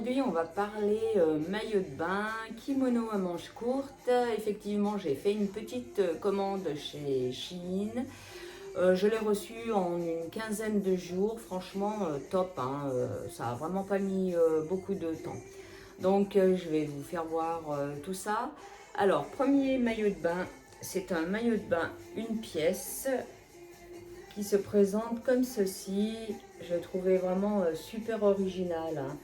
Aujourd'hui, on va parler maillot de bain, kimono à manches courtes. Effectivement, j'ai fait une petite commande chez Shein. Je l'ai reçu en une quinzaine de jours. Franchement, top, hein, ça a vraiment pas mis beaucoup de temps. Donc, je vais vous faire voir tout ça. Alors, premier maillot de bain, c'est un maillot de bain une pièce qui se présente comme ceci. Je l'ai trouvé vraiment super original, hein.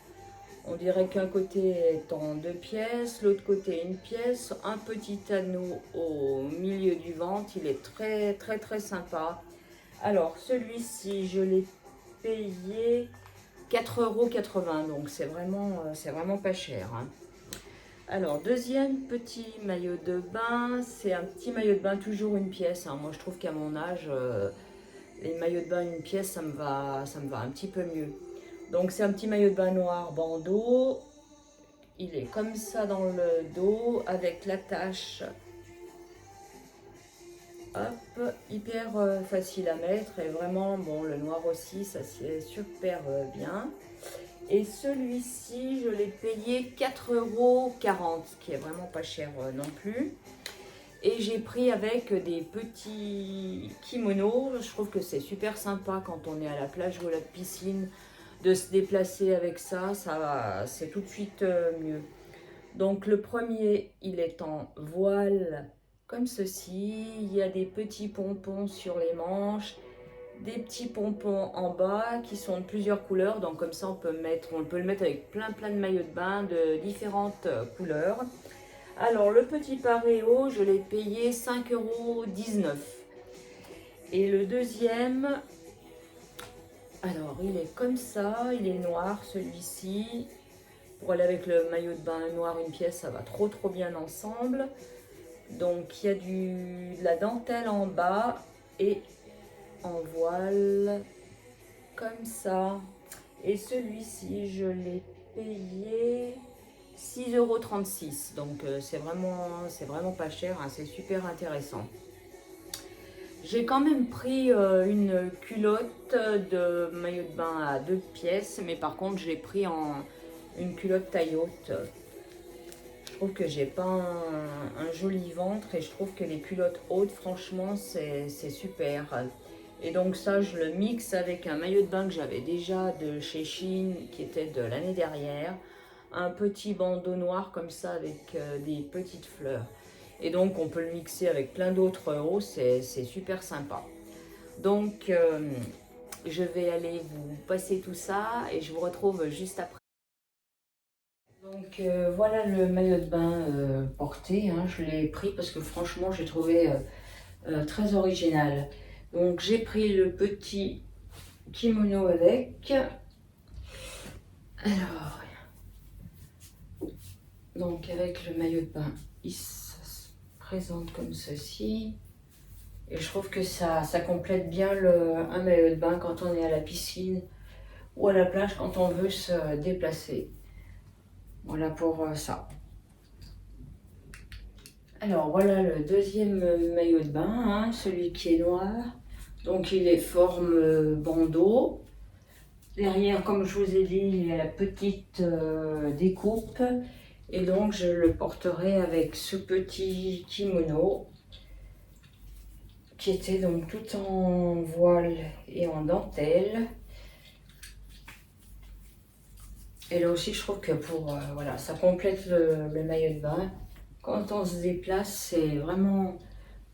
On dirait qu'un côté est en deux pièces, l'autre côté une pièce, un petit anneau au milieu du ventre. Il est très sympa. Alors celui-ci, je l'ai payé 4,80 €, donc c'est vraiment pas cher, hein. Alors deuxième petit maillot de bain, c'est un petit maillot de bain toujours une pièce, hein. Moi je trouve qu'à mon âge, les maillots de bain une pièce, ça me va un petit peu mieux. Donc c'est un petit maillot de bain noir bandeau. Il est comme ça dans le dos avec l'attache. Hop, hyper facile à mettre et vraiment bon, le noir aussi, ça c'est super bien. Et celui-ci, je l'ai payé 4,40 €, ce qui est vraiment pas cher non plus. Et j'ai pris avec des petits kimonos. Je trouve que c'est super sympa quand on est à la plage ou à la piscine de se déplacer avec ça, c'est tout de suite mieux. Donc le premier, il est en voile comme ceci. Il y a des petits pompons sur les manches, des petits pompons en bas qui sont de plusieurs couleurs. Donc comme ça, on peut le mettre avec plein de maillots de bain de différentes couleurs. Alors le petit paréo, je l'ai payé 5,19 €. Et le deuxième, alors il est comme ça, il est noir celui-ci. Pour aller avec le maillot de bain noir une pièce, ça va trop bien ensemble. Donc il y a de la dentelle en bas et en voile comme ça. Et celui-ci, je l'ai payé 6,36 €. Donc c'est vraiment pas cher, hein, c'est super intéressant. J'ai quand même pris une culotte de maillot de bain à deux pièces, mais par contre j'ai pris une culotte taille haute. Je trouve que j'ai pas un joli ventre et je trouve que les culottes hautes, franchement, c'est super. Et donc ça, je le mixe avec un maillot de bain que j'avais déjà de chez Shein, qui était de l'année dernière. Un petit bandeau noir comme ça avec des petites fleurs. Et donc on peut le mixer avec plein d'autres hauts, c'est super sympa. Donc je vais aller vous passer tout ça et je vous retrouve juste après. Donc voilà le maillot de bain porté, hein. Je l'ai pris parce que franchement j'ai trouvé très original. Donc j'ai pris le petit kimono avec. Alors, donc avec le maillot de bain, il se présente comme ceci. Et je trouve que ça complète bien un maillot de bain quand on est à la piscine ou à la plage quand on veut se déplacer. Voilà pour ça. Alors voilà le deuxième maillot de bain, hein, celui qui est noir. Donc il est forme bandeau. Derrière, comme je vous ai dit, il y a la petite découpe. Et donc je le porterai avec ce petit kimono qui était donc tout en voile et en dentelle. Et là aussi, je trouve que voilà, ça complète le maillot de bain. Quand on se déplace,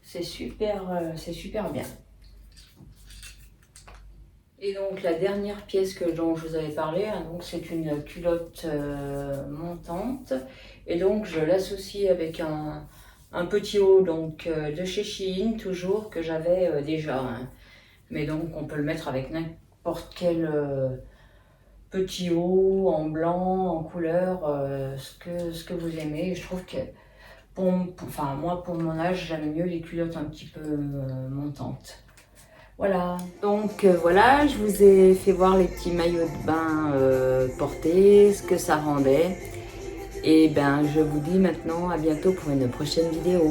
c'est super bien. Et donc la dernière pièce dont je vous avais parlé, hein, donc c'est une culotte montante. Et donc je l'associe avec un petit haut donc, de chez Shein, toujours, que j'avais déjà, hein. Mais donc on peut le mettre avec n'importe quel petit haut, en blanc, en couleur, ce que vous aimez. Et je trouve que, moi pour mon âge, j'aime mieux les culottes un petit peu montantes. Voilà, donc voilà, je vous ai fait voir les petits maillots de bain portés, ce que ça rendait. Et ben je vous dis maintenant à bientôt pour une prochaine vidéo.